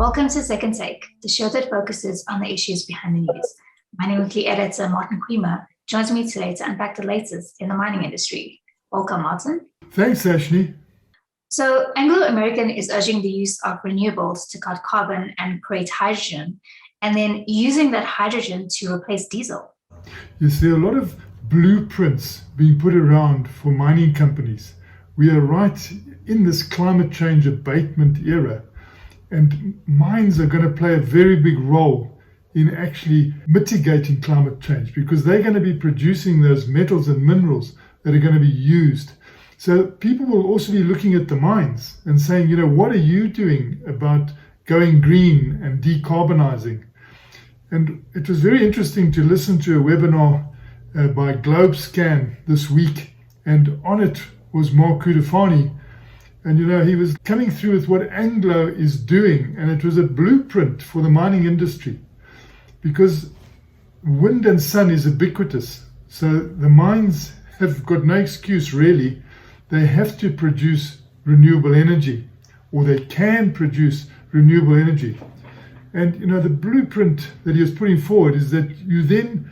Welcome to Second Take, the show that focuses on the issues behind the news. Mining Weekly editor Martin Creamer joins me today to unpack the latest in the mining industry. Welcome, Martin. Thanks, Ashley. So, Anglo American is urging the use of renewables to cut carbon and create hydrogen, and then using that hydrogen to replace diesel. Yes, there are a lot of blueprints being put around for mining companies. We are right in this climate change abatement era, and mines are going to play a very big role in actually mitigating climate change because they're going to be producing those metals and minerals that are going to be used. So people will also be looking at the mines and saying, what are you doing about going green and decarbonizing? And it was very interesting to listen to a webinar by GlobeScan this week, and on it was Mark Kudafani. And he was coming through with what Anglo is doing, and it was a blueprint for the mining industry because wind and sun is ubiquitous. So the mines have got no excuse really. They have to produce renewable energy, or they can produce renewable energy. And the blueprint that he was putting forward is that you then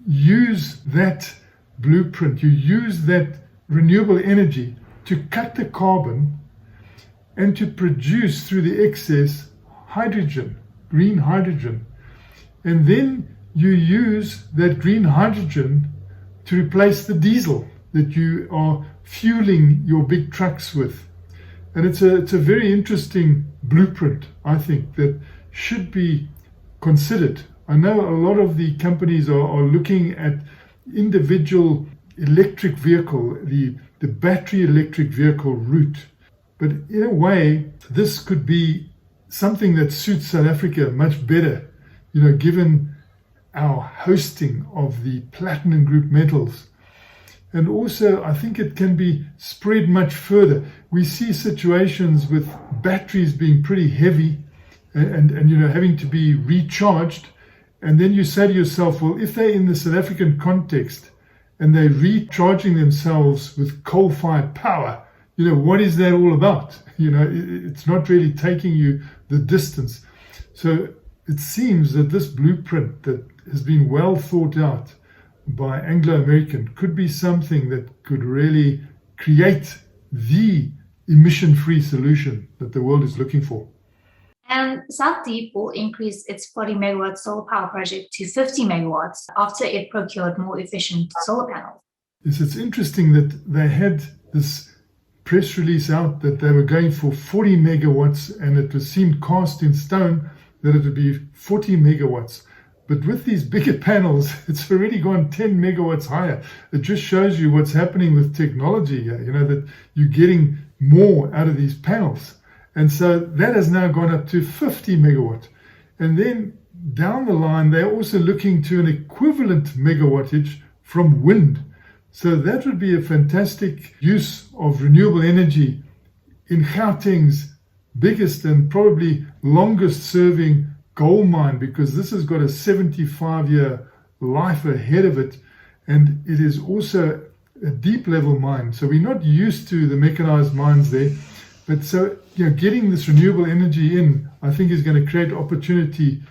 use that blueprint, you use that renewable energy to cut the carbon and to produce through the excess hydrogen, green hydrogen. And then you use that green hydrogen to replace the diesel that you are fueling your big trucks with. And it's a very interesting blueprint, I think, that should be considered. I know a lot of the companies are looking at individual electric vehicle, the battery electric vehicle route. But in a way, this could be something that suits South Africa much better, given our hosting of the platinum group metals. And also, I think it can be spread much further. We see situations with batteries being pretty heavy and having to be recharged. And then you say to yourself, well, if they're in the South African context and they're recharging themselves with coal-fired power, what is that all about? It's not really taking you the distance. So it seems that this blueprint that has been well thought out by Anglo American could be something that could really create the emission-free solution that the world is looking for. And South Deep will increase its 40 megawatt solar power project to 50 megawatts after it procured more efficient solar panels. Yes, it's interesting that they had this press release out that they were going for 40 megawatts, and it was seemed cast in stone that it would be 40 megawatts. But with these bigger panels, it's already gone 10 megawatts higher. It just shows you what's happening with technology, that you're getting more out of these panels. And so that has now gone up to 50 megawatt. And then down the line, they're also looking to an equivalent megawattage from wind. So that would be a fantastic use of renewable energy in Gauteng's biggest and probably longest serving gold mine, because this has got a 75-year life ahead of it. And it is also a deep level mine. So we're not used to the mechanized mines there. But so, getting this renewable energy in, I think, is going to create opportunity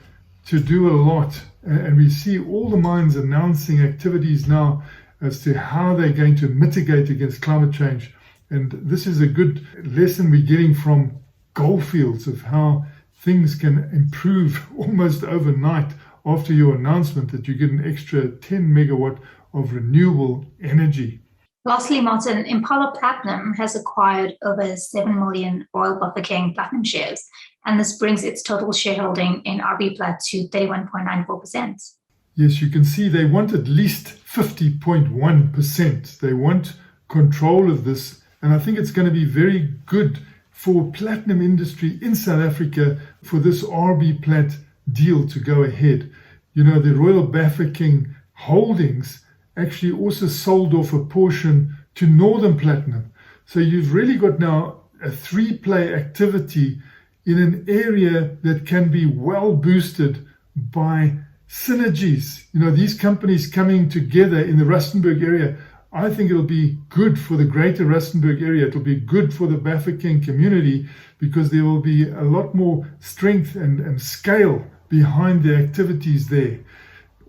to do a lot. And we see all the mines announcing activities now as to how they're going to mitigate against climate change. And this is a good lesson we're getting from goldfields of how things can improve almost overnight after your announcement that you get an extra 10 megawatt of renewable energy. Lastly, Martin, Impala Platinum has acquired over 7 million Royal Bafokeng Platinum shares, and this brings its total shareholding in RBPlat to 31.94%. Yes, you can see they want at least 50.1%. They want control of this, and I think it's going to be very good for platinum industry in South Africa for this RBPlat deal to go ahead. The Royal Bafokeng holdings actually also sold off a portion to Northern Platinum. So you've really got now a three-play activity in an area that can be well boosted by synergies. These companies coming together in the Rustenburg area I think it'll be good for the greater Rustenburg area. It'll be good for the Bafokeng community because there will be a lot more strength and scale behind the activities there.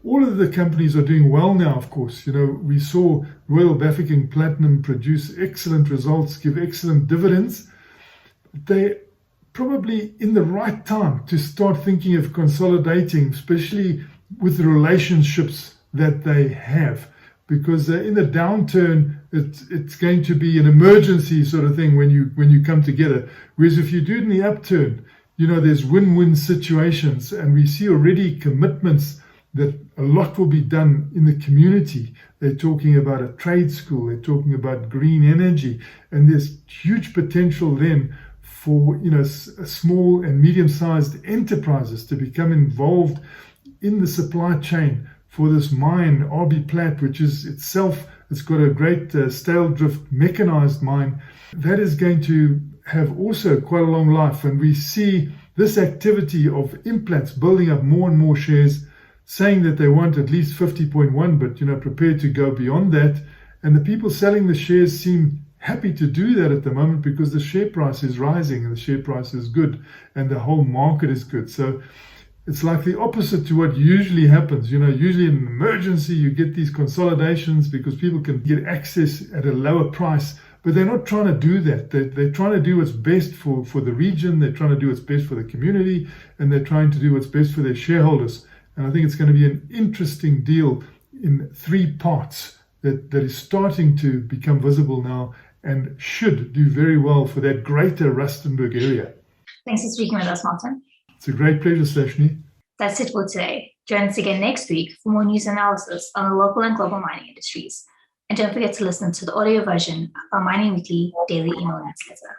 All of the companies are doing well now, of course. We saw Royal Bafokeng Platinum produce excellent results, give excellent dividends. They're probably in the right time to start thinking of consolidating, especially with the relationships that they have. Because in the downturn, it's going to be an emergency sort of thing when you come together. Whereas if you do it in the upturn, there's win-win situations, and we see already commitments that a lot will be done in the community. They're talking about a trade school, they're talking about green energy, and there's huge potential then for small and medium-sized enterprises to become involved in the supply chain for this mine, RBPlat, which is itself, it's got a great stale drift mechanized mine that is going to have also quite a long life. And we see this activity of Implats building up more and more shares, saying that they want at least 50.1, but prepared to go beyond that. And the people selling the shares seem happy to do that at the moment because the share price is rising and the share price is good and the whole market is good. So it's like the opposite to what usually happens. Usually in an emergency, you get these consolidations because people can get access at a lower price, but they're not trying to do that. They're trying to do what's best for the region. They're trying to do what's best for the community, and they're trying to do what's best for their shareholders. And I think it's going to be an interesting deal in 3 parts that is starting to become visible now and should do very well for that greater Rustenburg area. Thanks for speaking with us, Martin. It's a great pleasure, Stashni. That's it for today. Join us again next week for more news analysis on the local and global mining industries. And don't forget to listen to the audio version of our Mining Weekly daily email newsletter.